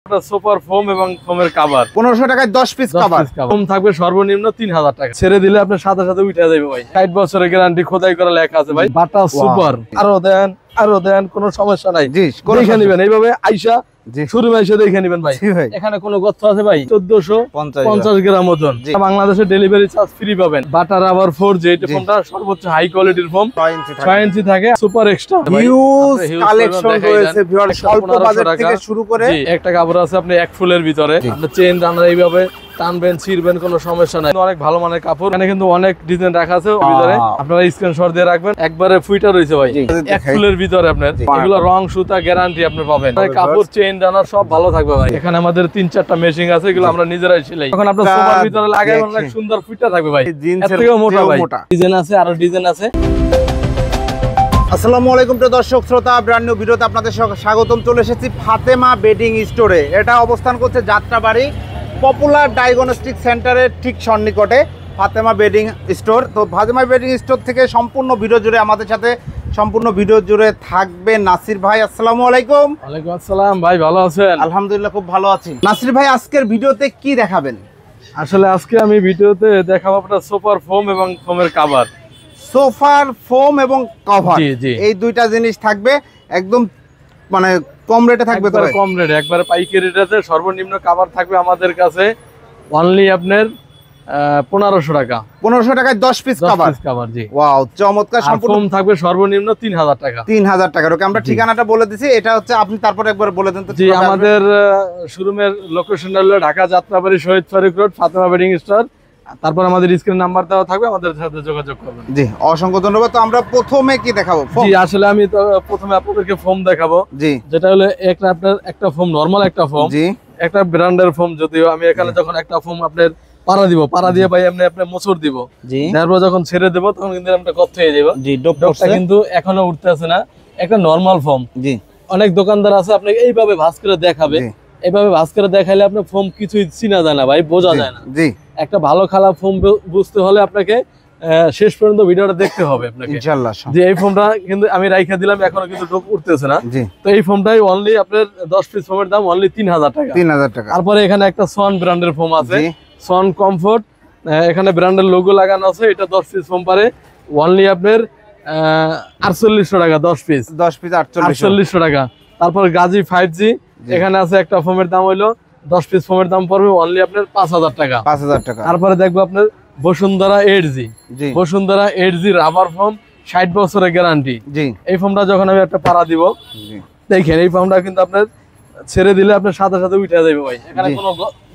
Super foam এবং ফোমের cover 1500 টাকায় 10 পিস কভার। ফোম থাকবে সর্বনিম্ন 3000 টাকা। ছেড়ে দিলে আপনার সাথে সাথে উঠে যাবে ভাই। 60 বছরের গ্যারান্টি, খোদাই করা লেখা আছে ভাই। বাটা সুপার। আরো দেন কোনো সমস্যা নাই। জি, দেখে নেবেন এইভাবে আইসা শোরুমে এসে দেখে নেবেন ভাই। এখানে কোনো গর্ত আছে ভাই? 1450 গ্রাম ওজন। বাংলাদেশে ডেলিভারি চার্জ ফ্রি পাবেন। বাটা রাবার 4G এই ফোমটা সর্বোচ্চ হাই কোয়ালিটির ফোম, 6 ইঞ্চি থাকে, সুপার এক্সট্রা। হিউজ কালেকশন রয়েছে ভিউয়ার, স্বল্প বাজেট থেকে শুরু করে। একটা কাপড় আছে আপনি এক ফুলের ভিতরে, আপনি চেইন রানার এইভাবে টানবেন ছিড়বেন, কোনো সমস্যা নাই। অনেক ভালো মানের কাপড়। এখানে কিন্তু অনেক ডিজাইন রাখা আছে ভিতরে, আপনারা স্ক্রিনশট দিয়ে রাখবেন। একবারে ফুইটা রয়েছে ভাই এক ফুলের ভিতরে। আপনার এগুলো রং সুতা গ্যারান্টি আপনি পাবেন। কাপড় চেইন রানার সব ভালো থাকবে ভাই। এখানে আমাদের 3-4টা মেশিং আছে, এগুলো আমরা নিজেরাই সেলাই। এখন আপনার সোফার ভিতরে লাগাবেন, অনেক সুন্দর ফুইটা থাকবে ভাই। এর থেকেও মোটা ভাই ডিজাইন আছে, আরো ডিজাইন আছে। আসসালামু আলাইকুম প্রিয় দর্শক শ্রোতা, ব্র্যান্ড নিউ ভিডিওতে আপনাদের স্বাগতম। চলে এসেছি ফাতেমা বেডিং স্টোরে। এটা অবস্থান করছে যাত্রাবাড়ি পপুলার ডায়াগনস্টিক সেন্টারের ঠিক সন্নিকটে ফাতেমা বেডিং স্টোর। তো ফাতেমা বেডিং স্টোর থেকে সম্পূর্ণ ভিডিও জুড়ে আমাদের সাথে থাকবে নাসির ভাই। আসসালামু আলাইকুম। ওয়ালাইকুম আসসালাম ভাই, ভালো আছেন? আলহামদুলিল্লাহ, খুব ভালো আছি। নাসির ভাই, আজকের ভিডিওতে কি দেখাবেন? আসলে আজকে আমি ভিডিওতে দেখাবো আপনার সুপার ফোম এবং ফোমের কভার। সোফার ফোম এবং কভার, এই দুইটা জিনিস থাকবে একদম মানে কম রেটে থাকবে। তো কম রেটে একবারে পাইকারি রেটে সর্বনিম্ন কভার থাকবে আমাদের কাছে অনলি আপনার 1500 টাকা। 1500 টাকায় 10 পিস কভার। জি, ওয়াও, চমৎকার। সম্পূর্ণ থাকবে সর্বনিম্ন 3000 টাকা। 3000 টাকা। ওকে, আমরা ঠিকানাটা বলে দিছি। এটা হচ্ছে, আপনি তারপর একবার বলে দেন তো। জি, আমাদের শোরুমের লোকেশনটা হলো Dhaka Jatrabari Shahid Faruk road, Fatema bedding store. তারপর আমাদের স্ক্রিন নাম্বার দেওয়া থাকবে, আমাদের সাথে যোগাযোগ করবেন। জি, অসংখ্য ধন্যবাদ। তো আমরা প্রথমে কি দেখাবো? জি, আসলে আমি তো প্রথমে আপনাদেরকে ফোম দেখাবো। জি, যেটা হলো একটা ফোম, নরমাল একটা ফোম। জি, একটা ব্র্যান্ডের ফোম। যদিও আমি এখানে যখন একটা ফোম আপনার পাড়া দিয়ে ভাই আপনি মোচড় দিব। জি, তারপর যখন ছেড়ে দেব তখন কিন্তু আমরা গর্ত হয়ে যাব। জি, ডোকটা কিন্তু এখনো উঠতে আছে না। একটা নরমাল ফোম। জি, অনেক দোকানদার আছে আপনাকে এইভাবে ভাঁজ করে দেখাবে। এইভাবে ভাঁজ করে দেখাইলে আপনার ফোম কিছুই চিনা যায় না ভাই, বোঝা যায় না। জি, একটা ভালো খারাপ ফোম বুঝতে হলে আপনাকে শেষ পর্যন্ত ভিডিওটা দেখতে হবে আপনাকে ইনশাআল্লাহ। যে এই ফোমটা কিন্তু আমি রাইখা দিলাম, এখনো কিন্তু ডোক উঠতেছে না। তো এই ফোমটাই অনলি আপনার 10 পিস ফোমের দাম অনলি 3000 টাকা। 3000 টাকা। তারপরে এখানে একটা সোয়ান ব্র্যান্ডের ফোম আছে, সোয়ান কমফোর্ট। এখানে ব্র্যান্ডের লোগো লাগানো আছে। এটা 10 পিস ফোম পারে অনলি আপনার 4800 টাকা। 10 পিস 4800 টাকা। তারপর গাজী 5G এখানে আছে একটা ফোমের দাম হইলো 10 পিস ফোমের দাম পড়বে অনলি আপনার 5000 টাকা। 5000 টাকা। তারপরে দেখবো আপনার Bashundhara 8G। Bashundhara 8G rubber foam, 60 বছরের গ্যারান্টি। জি, এই ফোমটা যখন আমি একটা পাড়া দিব, দেখেন এই ফোমটা কিন্তু আপনার ছেড়ে দিলে আপনার সাথে সাথে উঠে যাবে ভাই। এখানে কোনো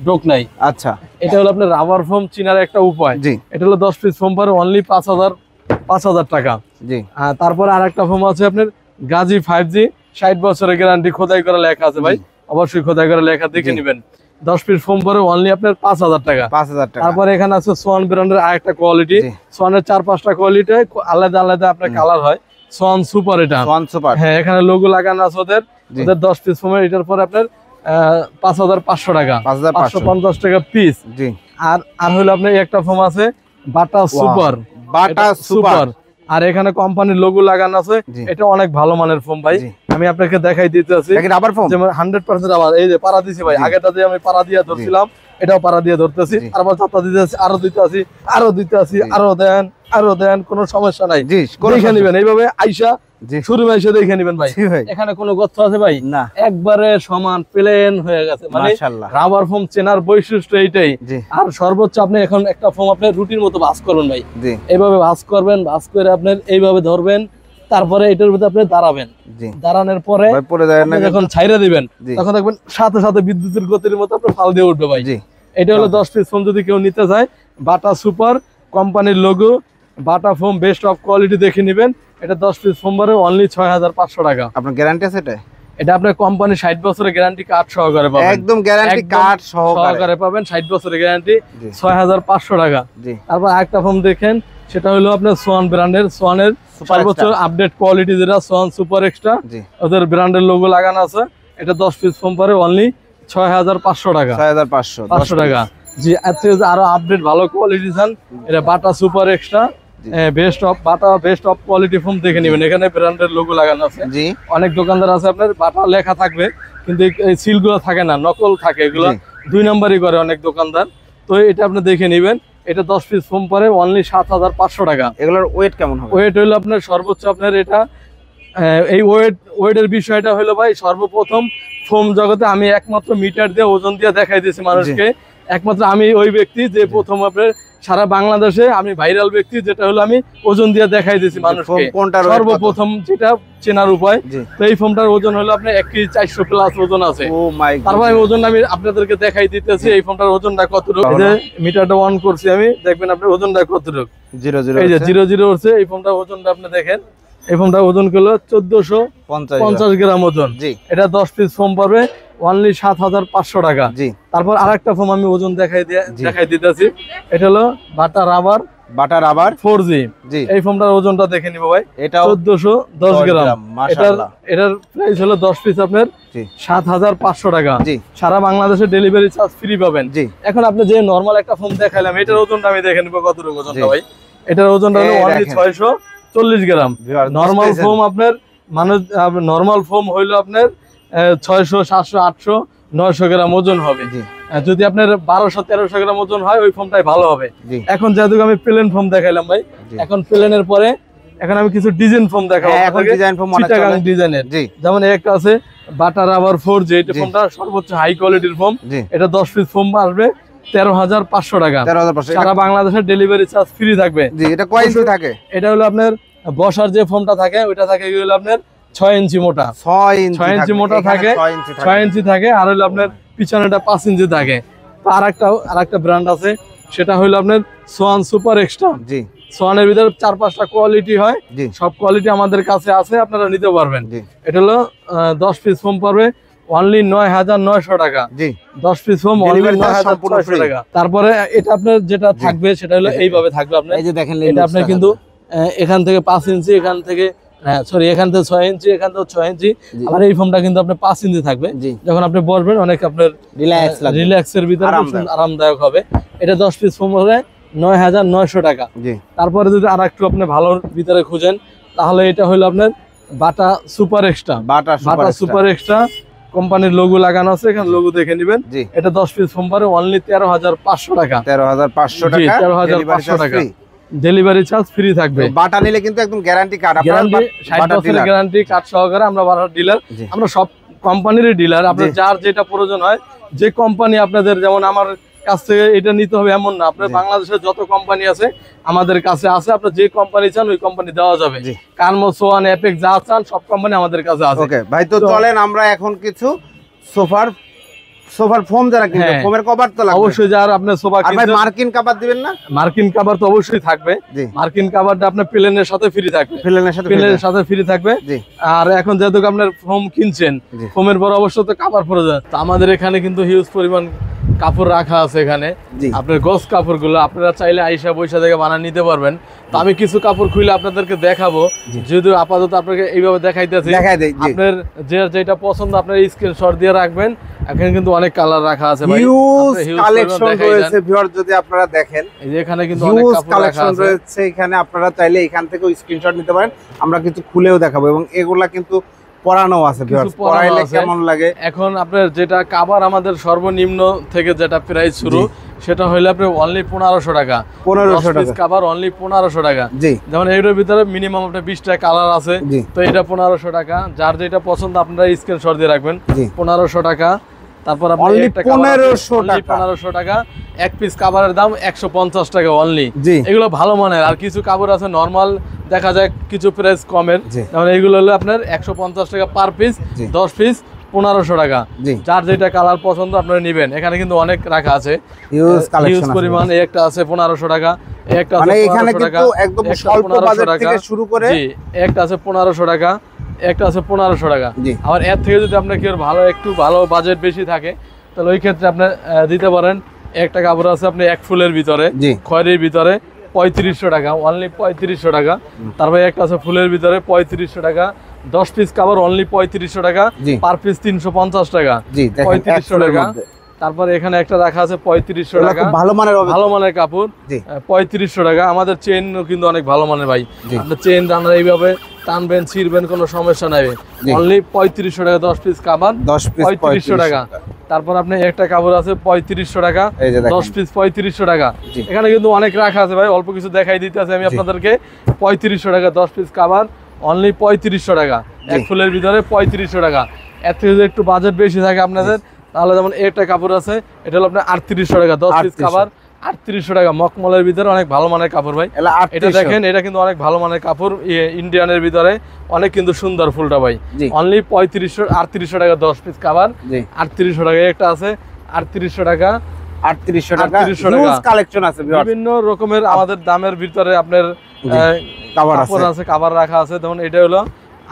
ডোক নাই। আচ্ছা, এটা হলো আপনার রাবার ফোম চিনার একটা উপায়। জি, এটা হলো 10 পিস ফোম পারে অনলি 5000 টাকা। জি, তারপরে আরেকটা ফোম আছে আপনার গাজী 5G, 60 বছরের গ্যারান্টি, খোদাই করা লেখা আছে ভাই। অবশ্যই খোদাই করা লেখা দেখে নেবেন। 10 পিস ফোম পরে অনলি আপনার 5000 টাকা। 5000 টাকা। তারপরে এখানে আছে সোয়ান ব্র্যান্ডের আরেকটা কোয়ালিটি। সোয়ানের 4-5টা কোয়ালিটি আলাদা আলাদা আপনার কালার হয়। সোয়ান সুপার, এটা সোয়ান সুপার। হ্যাঁ, এখানে লোগো লাগানো আছে ওদের 10 পিস ফোমের। এটার পরে আপনার 5500 টাকা, 550 টাকা পিস। জি, আর হলো আপনার একটা ফোম আছে বাটা সুপার। বাটা সুপার। আর এখানে কোম্পানির লোগো লাগানো আছে। এটা অনেক ভালো মানের ফোম ভাই। আমি আপনাকে দেখাই দিতেছি। রাবার ফোম যেমন 100% রাবার। এই যে পাড়া দিছি ভাই, আগেটা দিয়ে আমি পাড়া দিয়ে ধরছিলাম, এটাও পাড়া দিয়ে ধরতেছি। তারপর চাপটা দিতেছি, আরো দিতেছি, আরো দেন, কোনো সমস্যা নাই। দেখে নেবেন এইভাবে আইসা শোরুমে এসে দেখে নেবেন ভাই। এখানে কোনো গর্ত আছে ভাই? না, একবারে সমান প্লেন হয়ে গেছে। মানে রাবার ফোম চেনার বৈশিষ্ট্য এইটাই। আর সর্বোচ্চ আপনি এখন একটা ফোম আপনি রুটির মতো ভাঁজ করবেন ভাই। এইভাবে ভাঁজ করবেন, ভাঁজ করে আপনার এইভাবে ধরবেন, তারপরে এটার ভিতরে আপনি দাঁড়াবেন। দাঁড়ানোর পরে যখন ছাইরা দিবেন তখন দেখবেন সাথে সাথে বিদ্যুতের গতির মতো আপনার ফাল দিয়ে উঠবে ভাই। এটা হলো 10 পিস ফোম। যদি কেউ নিতে চায়, বাটা সুপার কোম্পানির logo, Bata foam best of quality দেখে নেবেন। এটা 10 পিস ফোম পরে অনলি 6500 টাকা। আপনার গ্যারান্টি আছে? এটা আপনার কোম্পানি 60 বছরের গ্যারান্টি কার্ড সহকারে পাবেন। একদম গ্যারান্টি কার্ড সহকারে পাবেন, 60 বছরের গ্যারান্টি, 6500 টাকা। তারপর আরেকটা ফোম দেখেন, সেটা হলো আপনার সোয়ান ব্র্যান্ডের, সোয়ানের সর্বোচ্চ আপডেট কোয়ালিটি যেটা সোয়ান সুপার এক্সট্রা, ওদের ব্র্যান্ডের লোগো লাগানো আছে। এটা 10 পিস ফোম পরে অনলি 6500 টাকা। 6500 টাকা। জি, আরো আপডেট ভালো কোয়ালিটি চান, এটা বাটা super extra best of quality foam দেখে নেবেন। এখানে ব্র্যান্ডের লোগো লাগানো আছে। জি, অনেক দোকানদার আছে আপনার বাটা লেখা থাকবে কিন্তু এই সিলগুলো থাকে না, নকল থাকে, এগুলো 2 নাম্বারই করে অনেক দোকানদার। তো এটা আপনি দেখে নেবেন, এটা 10 পিস ফোম পরে অনলি 7500 টাকা। এগুলোর ওয়েট কেমন হবে? ওয়েট হলো আপনার সর্বোচ্চ আপনার এটা এই ওয়েটের বিষয়টা হলো ভাই, সর্বপ্রথম ফোম জগতে আমি একমাত্র মিটার দিয়ে ওজন দিয়ে দেখাই দিয়েছি মানুষকে। একমাত্র আমি ওই ব্যক্তি যে প্রথম আপনার সারা বাংলাদেশে আমি ভাইরাল ব্যক্তি, যেটা হলো আমি ওজন দিয়ে দেখাই দিয়েছি মানুষকে সর্বপ্রথম, যেটা চেনার উপায়। তো এই ফোমটার ওজন হলো আপনার 1 কেজি 400 প্লাস ওজন আছে। তারপর আমি ওজন আমি আপনাদেরকে দেখাই দিতেছি এই ফোমটার ওজনটা কতটুকু। এই যে মিটারটা অন করছি আমি, দেখবেন আপনার ওজনটা কতটুকু। 00 এই যে 00 হচ্ছে এই ফোমটার ওজনটা আপনি দেখেন। এই ফোমটার ওজন হলো 1450 গ্রাম ওজন। এটা 10 পিস ফোম পড়বে অনলি 7500 টাকা। তারপর আরেকটা ফোম আমি ওজন দেখাই দিতেছি, এটা হলো বাটা রাবার 4G। এই ফোমটার ওজনটা দেখে নিব ভাই, এটা 1410 গ্রাম। এটার প্রাইস হলো 10 পিস আপনার 7500 টাকা। সারা বাংলাদেশে ডেলিভারি চার্জ ফ্রি পাবেন। এখন আপনি যে নরমাল একটা ফোম দেখাইলাম, এটার ওজনটা আমি দেখে নিব কতটুকু ওজনটা ভাই। এটার ওজনটা হলো অনলি 640 গ্রাম। নরমাল ফোম আপনার নরমাল ফোম হইলো আপনার 600, 700, 800, 900 গ্রাম ওজন হবে। যদি আপনার 1200, 1300 গ্রাম ওজন হয় ওই ফোমটাই ভালো হবে। এখন যেহেতু আমি প্লেন ফোম দেখাইলাম ভাই, এখন প্লেনের পরে এখন আমি কিছু ডিজাইন ফোম দেখাবো। ডিজাইনের যেমন একটা আছে বাটা রাবার 4G, এই ফোমটা সর্বোচ্চ হাই কোয়ালিটির ফোম। এটা 10 পিস ফোম আসবে 13500 টাকা। সারা বাংলাদেশের ডেলিভারি চার্জ ফ্রি থাকবে। এটা কয় ইঞ্চি থাকে? এটা হলো আপনার বসার যে ফোমটা থাকে ওইটা থাকে হলো আপনার 6 ইঞ্চি মোটা। 6 ইঞ্চি মোটা থাকে, 6 ইঞ্চি থাকে। আর হলো আপনার পিছনেটা 5 ইঞ্চি থাকে। তো আরেকটা ব্র্যান্ড আছে, সেটা হলো আপনার সোয়ান সুপার এক্সট্রা। সোয়ানের ভিতরে 4-5টা কোয়ালিটি হয়, সব কোয়ালিটি আমাদের কাছে আছে, আপনারা নিতে পারবেন। এটা হলো 10 পিস ফোম পড়বে অনলি 9900 টাকা। 10 পিস ফোম অনলি 9900 টাকা। তারপরে এটা আপনার যেটা থাকবে সেটা হলো এইভাবে থাকবে আপনার। এই যে দেখেন, এটা আপনার কিন্তু এখান থেকে 5 ইঞ্চি, এখান থেকে এখান থেকে 6 ইঞ্চি, এখান থেকে 6 ইঞ্চি। আর এই ফোমটা কিন্তু আপনার 5 ইঞ্চি থাকবে। যখন আপনি বসবেন অনেক আপনার রিল্যাক্সের ভিতরে আরামদায়ক হবে। এটা 10 পিস ফোম হবে 9900 টাকা। তারপরে যদি আর একটু আপনি ভালোর ভিতরে খুঁজেন, তাহলে এটা হলো আপনার বাটা সুপার এক্সট্রা। বাটা সুপার এক্সট্রা কোম্পানির লোগো লাগানো আছে, এখানে লোগো দেখে নেবেন। এটা 10 পিস ফোম পড়বে অনলি 13500 টাকা। 13500 টাকা। ডেলিভারি চার্জ ফ্রি থাকবে। বাটা নিলে কিন্তু একদম গ্যারান্টি কার্ড, 60 বছরের গ্যারান্টি কার্ড সহকারে। আমরা বাটার ডিলার, আমরা সব কোম্পানিরই ডিলার। আপনার যার যেটা প্রয়োজন হয়, যে কোম্পানি আপনাদের, যেমন আমার কাছ থেকে এটা নিতে হবে এমন না। আপনার বাংলাদেশের যত কোম্পানি আছে আমাদের কাছে আছে। আপনার যে কোম্পানি চান ওই কোম্পানি দেওয়া যাবে। কার্মো, সোয়ান, এপেক্স যা চান সব কোম্পানি আমাদের কাছে আছে। ওকে ভাই, তো চলেন আমরা এখন কিছু সোফার ফোম যারা কিনবে, ফোমের কভার তো লাগবে অবশ্যই। যারা আপনি সোফা কিনবেন, আর ভাই মার্কিন কভার দিবেন না? মার্কিন কভার তো অবশ্যই থাকবে। মার্কিন কভারটা আপনার প্লেনের সাথে ফ্রি থাকবে। প্লেনের সাথে ফ্রি থাকবে। আর এখন যেহেতু আপনার ফোম কিনছেন, ফোমের পর অবশ্যই তো কভার প্রয়োজন। তো আমাদের এখানে কিন্তু হিউজ পরিমাণ কাপড় রাখা আছে এখানে, আপনার গস কাপড়গুলো আপনারা চাইলে আইসা পয়সা থেকে বানিয়ে নিতে পারবেন। তো আমি কিছু কাপড় খুলে আপনাদেরকে দেখাবো, যদিও আপাতত আপনাকে এইভাবে দেখাইতেছি। আপনার যেটা পছন্দ আপনার স্ক্রিনশট দিয়ে রাখবেন। এখানে কিন্তু অনেক কালার রাখা আছে ভাই, হিউজ কালেকশন রয়েছে ভিউয়ার। যদি আপনারা দেখেন, এই যে এখানে কিন্তু অনেক কাপড় রাখা রয়েছে। এখানে আপনারা চাইলে এখান থেকেও স্ক্রিনশট নিতে পারেন, আমরা কিছু খুলেও দেখাবো। এবং এগুলা কিন্তু পরানো আছে ভিউয়ার্স, পরাইলে কেমন লাগে। এখন আপনার যেটা কভার আমাদের সর্বনিম্ন থেকে যেটা প্রাইস শুরু, সেটা হইলে আপনি অনলি 1500 টাকা। 1500 টাকা কভার অনলি 1500 টাকা। যেমন এর ভিতরে মিনিমাম আপনার 20টা কালার আছে। তো এটা 1500 টাকা। যার যেটা পছন্দ আপনারা স্ক্রিনশট দিয়ে রাখবেন। 1500 টাকা। তারপর আপনি একটা 1500 টাকা। এক পিস কভারের দাম 150 টাকা অনলি। এগুলো ভালো মানের। আর কিছু কাপড় আছে নরমাল, দেখা যায় কিছু প্রাইস কমের, যেমন এইগুলো হলো আপনার 150 টাকা পার পিস। 10 পিস 1500 টাকা। যার যেটা কালার পছন্দ আপনারা নেবেন। এখানে কিন্তু অনেক রাখা আছে, হিউজ পরিমাণ। একটা আছে 1500 টাকা, একটা আছে 1500 টাকা, একদম স্বল্প বাজেট থেকে শুরু করে একটা আছে 1500 টাকা, একটা আছে 1500 টাকা। আবার এর থেকে যদি আপনার কি একটু ভালো বাজেট বেশি থাকে, তাহলে ওই ক্ষেত্রে আপনি দিতে পারেন। একটা কাপড় আছে আপনি এক ফুলের ভিতরে, খয়েরির ভিতরে 3500 টাকা, অনলি 3500 টাকা। তারপরে একটা আছে ফুলের ভিতরে 3500 টাকা। 10 পিস কাপড় অনলি 3500 টাকা, পার পিস 350 টাকা, 3500 টাকা। তারপরে এখানে একটা রাখা আছে 3500 টাকা, ভালো মানের কাপড় 3500 টাকা। আমাদের চেন কিন্তু অনেক ভালো মানের ভাই। আপনার চেন আমরা এইভাবে টানবেন ছিড়বেন কোনো সমস্যা নাই। অনলি 3500 টাকা 10 পিস কাভার, 3500 টাকা। তারপর আপনি একটা কাপড় আছে 3500 টাকা 10 পিস 3500 টাকা। এখানে কিন্তু অনেক রাখা আছে ভাই, অল্প কিছু দেখাই দিতে আছে আমি আপনাদেরকে। 3500 টাকা 10 পিস কাভার, অনলি 3500 টাকা, এক ফুলের ভিতরে 3500 টাকা। এর থেকে যদি একটু বাজেট বেশি থাকে আপনাদের, তাহলে যেমন একটা কাপড় আছে, এটা হলো আপনার 3800 টাকা 10 পিস কাভার, 3800 টাকা। মকমলের ভিতরে অনেক ভালো মানের কাপড় ভাই। এটা দেখেন, এটা কিন্তু অনেক ভালো মানের কাপড়, ইন্ডিয়ানের ভিতরে অনেক কিন্তু সুন্দর ফুলটা ভাই। অনলি 3800 টাকা 10 পিস কাভার, 3800 টাকা। একটা আছে 3800 টাকা, 3800 টাকা। হিউজ কালেকশন আছে বিভিন্ন রকমের আমাদের দামের ভিতরে আপনার কাপড় আছে, কাভার রাখা আছে। যেমন এটা হলো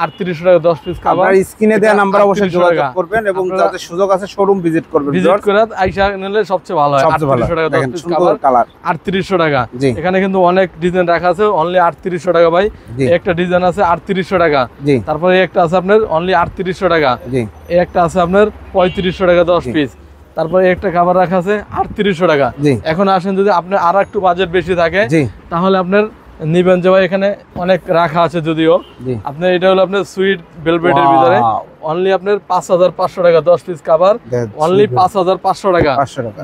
3800 টাকা 10 পিস কাভার। আপনারা স্ক্রিনে দেওয়া নাম্বার অবশ্যই যোগাযোগ করবেন এবং যাদের সুযোগ আছে শোরুম ভিজিট করবেন। ভিজিট করে আইসা নিলে সবচেয়ে ভালো হয়। 3800 টাকা 10 পিস কাভার, 3800 টাকা। এখানে কিন্তু অনেক ডিজাইন রাখা আছে, অনলি 3800 টাকা ভাই। একটা ডিজাইন আছে 3800 টাকা। তারপরে একটা আছে আপনার অনলি 3800 টাকা। এই একটা আছে আপনার 3500 টাকা 10 পিস। তারপরে একটা কাভার রাখা আছে 3800 টাকা। এখন আসেন, যদি আপনার আর একটু বাজেট বেশি থাকে তাহলে আপনার নিবেন যে ভাই, এখানে অনেক রাখা আছে। যদিও আপনার এটা হলো আপনার সুইট ভেলভেটের ভিতরে, অনলি আপনার 5500 টাকা 10 পিস কাভার, অনলি 5500 টাকা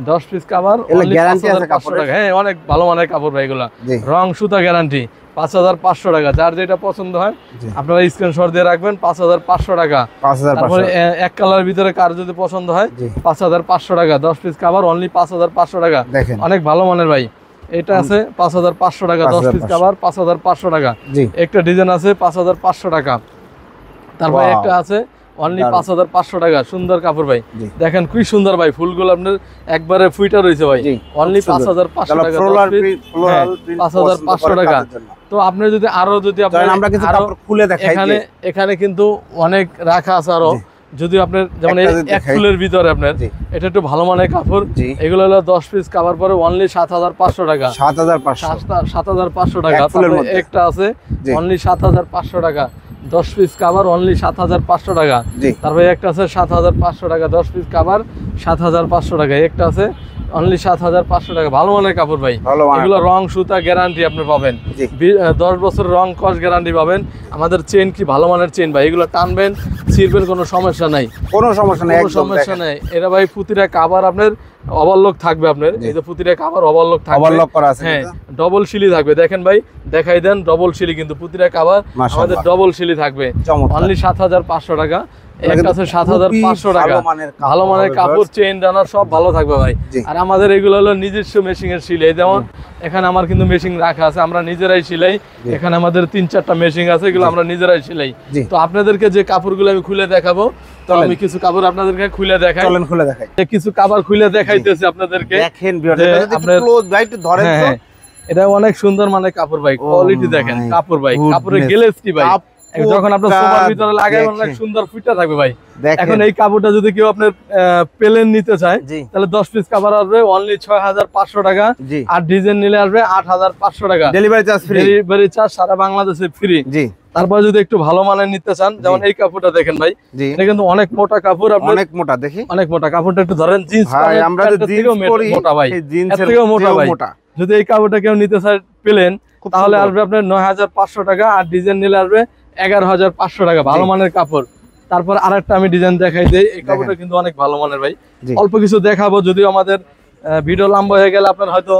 10 পিস কাভার, অনলি 5500 টাকা। হ্যাঁ, অনেক ভালো মানের কাপড় ভাই এগুলা, রং সুতা গ্যারান্টি। 5500 টাকা। যার যেটা পছন্দ হয় আপনারা স্ক্রিনশট দিয়ে রাখবেন, 5500 টাকা। তারপরে এক কালারের ভিতরে কার যদি পছন্দ হয় 5500 টাকা 10 পিস কাভার, অনলি 5500 টাকা। অনেক ভালো মানের ভাই। এটা আছে 5500 টাকা 10 পিস কাভার, 5500 টাকা। একটা ডিজাইন আছে 5500 টাকা। তারপরে একটা আছে অনলি 5500 টাকা। সুন্দর কাপড় ভাই, দেখেন কি সুন্দর ভাই, ফুলগুলো আপনার একবারে ফুইটা রয়েছে ভাই। অনলি 5500 টাকা 5500 টাকা। তো আপনি যদি আরো যদি আমরা কিছু কাপড় খুলে দেখাই, এখানে কিন্তু অনেক রাখা আছে আরো। যদি আপনার যেমন এক ফুলের ভিতরে আপনার এটা একটু ভালো মানের কাপড়, এগুলো হলো 10 পিস কাভার পরে অনলি 7500 টাকা, 7500 টাকা। একটা আছে অনলি 7500 টাকা 10 পিস কাভার, অনলি 7500 টাকা। তারপরে একটা আছে 7500 টাকা 10 পিস কাভার, 7500 টাকা। একটা আছে অনলি 7500 টাকা। ভালো মানের কাপড় ভাই, এগুলো রং সুতা গ্যারান্টি আপনি পাবেন, 10 বছর রং কস গ্যারান্টি পাবেন। আমাদের চেন কি ভালো মানের চেন ভাই, এগুলো টানবেন ছিড়বেন কোনো সমস্যা নাই, কোনো সমস্যা নাই। এটা ভাই প্রতিটা কাভার আপনার ওভারলক থাকবে, আপনার এই যে প্রতিটা কাভার ওভারলক থাকবে, ওভারলক করা আছে। হ্যাঁ, ডবল শিলি থাকবে। দেখেন ভাই, দেখাই দেন, ডবল শিলি কিন্তু প্রতিটা কাভার আমাদের ডবল শিলি থাকবে। অনলি 7500 টাকা। একটা আছে 7500 টাকা। ভালো মানের কাপড়, চেইন ডানার সব ভালো থাকবে ভাই। আর আমাদের এগুলো হলো নিজস্ব মেশিং এর সিলাই। যেমন এখানে আমার কিন্তু মেশিন রাখা আছে, আমরা নিজেরাই সিলাই। এখানে আমাদের 3-4টা মেশিন আছে, এগুলো আমরা নিজেরাই সিলাই। তো আপনাদেরকে যে কাপড়গুলো আমি খুলে দেখাবো, তো আমি কিছু কাপড় আপনাদেরকে খুলে দেখাই। চলেন খুলে দেখাই। কিছু কাপড় খুলে দেখাইতেছি আপনাদেরকে। দেখেন ভিউয়ার, এটা যদি ক্লোজ ভাই একটু ধরেন তো। এটা অনেক সুন্দর মানের কাপড় ভাই, কোয়ালিটি দেখেন কাপড় ভাই, কাপড়ের গ্লেজ কি ভাই, যখন আপনার সোফার ভিতরে লাগাই অনেক সুন্দর ফিটটা থাকবে ভাই। এখন এই কাপড়টা যদি কেউ আপনার প্লেন নিতে চায়, তাহলে 10 পিস কাভার আসবে অনলি 6500 টাকা, আর ডিজাইন নিলে আসবে 8500 টাকা। Delivery charge free, delivery charge সারা বাংলাদেশে ফ্রি। তারপরে যদি একটু ভালো মানের নিতে চান, যেমন এই কাপড়টা দেখেন ভাই, এটা কিন্তু অনেক মোটা কাপড়, আপনি অনেক মোটা, দেখি অনেক মোটা কাপড়টা একটু ধরেন। জিন্স ভাই, আমরা যে জিন্স পরি মোটা ভাই, জিন্সের থেকেও মোটা ভাই। যদি এই কাপড়টা কেউ নিতে চায় প্লেন, তাহলে আসবে আপনার 9500 টাকা, আর ডিজাইন নিলে আসবে 11500 টাকা। ভালো মানের কাপড়। তারপর আরেকটা আমি ডিজাইন দেখাই দেই। এই কাপড়টা কিন্তু অনেক ভালো মানের ভাই। অল্প কিছু দেখাবো, যদিও আমাদের ভিডিও লম্বা হয়ে গেলে আপনার হয়তো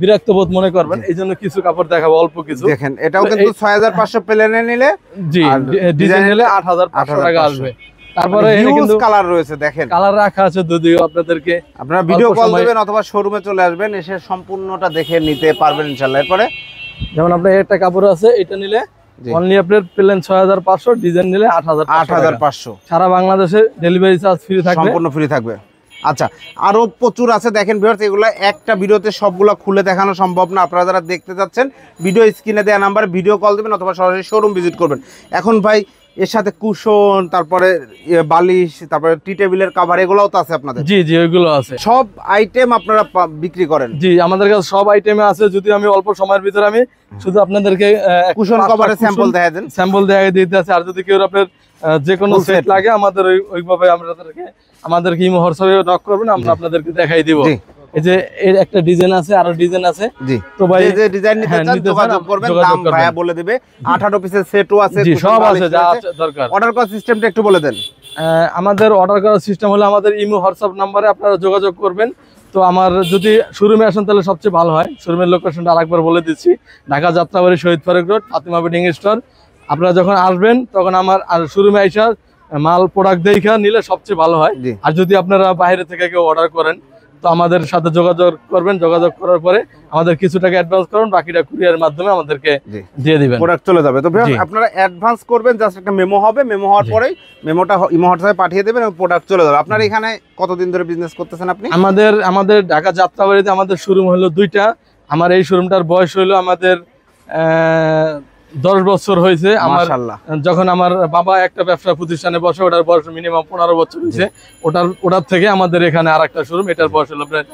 বিরক্ত বোধ মনে করবেন, এই জন্য কিছু কাপড় দেখাবো অল্প কিছু। দেখেন, এটাও কিন্তু 6500 প্লেনে নিলে, জি, ডিজাইন নিলে 8500 টাকা আসবে। তারপরে এখানে কিন্তু কালার রয়েছে, দেখেন কালার রাখা আছে। যদিও আপনাদেরকে আপনারা ভিডিও কল দিবেন অথবা শোরুমে চলে আসবেন, এসে সম্পূর্ণটা দেখে নিতে পারবেন ইনশাআল্লাহ। এরপরে যেমন আপনার একটা কাপড় আছে, এটা নিলে অনলি আপনার প্লেন 6500, ডিজাইন নিলে 8500। সারা বাংলাদেশে ডেলিভারি চার্জ ফ্রি থাকবে, সম্পূর্ণ ফ্রি থাকবে। আচ্ছা, আরো প্রচুর আছে দেখেন ভিউয়ার্স, এগুলো একটা ভিডিওতে সবগুলো খুলে দেখানো সম্ভব না। আপনারা যারা দেখতে যাচ্ছেন, ভিডিও স্ক্রিনে দেওয়া নাম্বারে ভিডিও কল দিবেন অথবা সরাসরি শোরুম ভিজিট করবেন। এখন ভাই এর সাথে কুশন, তারপরে বালিশ, তারপরে টি টেবিলের কভার, এগুলোও তো আছে আপনাদের? জি জি, ওইগুলো আছে। সব আইটেম আপনারা বিক্রি করেন? জি, আমাদের কাছে সব আইটেমে আছে। যদি আমি অল্প সময়ের ভিতরে আমি শুধু আপনাদেরকে কুশন কভারের স্যাম্পল দেখাই দেন। স্যাম্পল দেখাই দিতে আছে। আর যদি কেউ আপনার যে কোনো সেট লাগে, আমাদের ওইভাবে আমাদেরকে ইমো হোয়াটসঅ্যাপে নক করবেন, আমরা আপনাদেরকে দেখাই দিব। এই যে এর একটা ডিজাইন আছে, আরো ডিজাইন আছে। জি, তো ভাই যে ডিজাইন নিতে চান যোগাযোগ করবেন, দাম ভাইয়া বলে দিবে। 18 পিসের সেটও আছে, জি সব আছে যা দরকার। অর্ডার করার সিস্টেমটা একটু বলে দেন। আমাদের অর্ডার করার সিস্টেম হলো আমাদের ইমো হোয়াটসঅ্যাপ নাম্বারে আপনারা যোগাযোগ করবেন। তো আমার যদি শোরুমে আসেন তাহলে সবচেয়ে ভালো হয়। শোরুমের লোকেশনটা আরেকবার বলে দিচ্ছি, Dhaka Jatrabari Shahid Faruk road, Fatema bedding store. আপনারা যখন আসবেন তখন আমার আর শোরুমে আইসা মাল প্রোডাক্ট দেখে নিলে সবচেয়ে ভালো হয়। আর যদি আপনারা বাইরে থেকে কেউ অর্ডার করেন তো আমাদের সাথে যোগাযোগ করবেন, যোগাযোগ করার পরে আমাদের কিছু টাকা অ্যাডভান্স করুন, বাকিটা কুরিয়ারের মাধ্যমে আমাদেরকে দিয়ে দিবেন, প্রোডাক্ট চলে যাবে। তো আপনারা অ্যাডভান্স করবেন, জাস্ট একটা মেমো হবে, মেমো হওয়ার পরেই মেমোটা ইমো হোয়াটসঅ্যাপে পাঠিয়ে দেবেন এবং প্রোডাক্ট চলে যাবে। আপনার এখানে কতদিন ধরে বিজনেস করতেছেন আপনি? আমাদের ঢাকা যাত্রাবাড়িতে আমাদের শোরুম হলো 2টা। আমার এই শোরুমটার বয়স হলো আমাদের 10 বছর হয়েছে। আমার যখন আমার বাবা একটা ব্যবসা প্রতিষ্ঠানে বসে, ওটার বয়স মিনিমাম 15 বছর হয়েছে। ওটার থেকে আমাদের এখানে আরেকটা শোরুম, এটার বয়স হলো প্রায়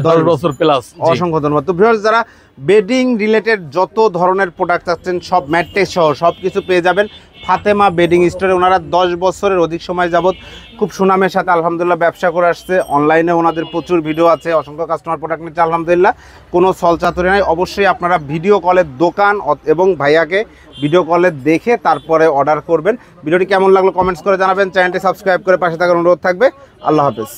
10 বছর প্লাস। অসংখ্য ধন্যবাদ। তো ভিউয়ার্স, যারা বেডিং রিলেটেড যত ধরনের প্রোডাক্ট চাচ্ছেন সব ম্যাট্রেস সহ সবকিছু পেয়ে যাবেন ফাতেমা বেডিং স্টোরে। ওনারা 10 বছরের অধিক সময় যাবত খুব সুনামের সাথে আলহামদুলিল্লাহ ব্যবসা করে আসছে। অনলাইনে ওনাদের প্রচুর ভিডিও আছে, অসংখ্য কাস্টমার প্রোডাক্ট নিচ্ছে আলহামদুলিল্লাহ, কোনো ছলচাতুরি নাই। অবশ্যই আপনারা ভিডিও কলের দোকান এবং ভাইয়াকে ভিডিও কলে দেখে তারপরে অর্ডার করবেন। ভিডিওটি কেমন লাগলো কমেন্টস করে জানাবেন, চ্যানেলটি সাবস্ক্রাইব করে পাশে থাকার অনুরোধ থাকবে। আল্লাহ হাফেজ।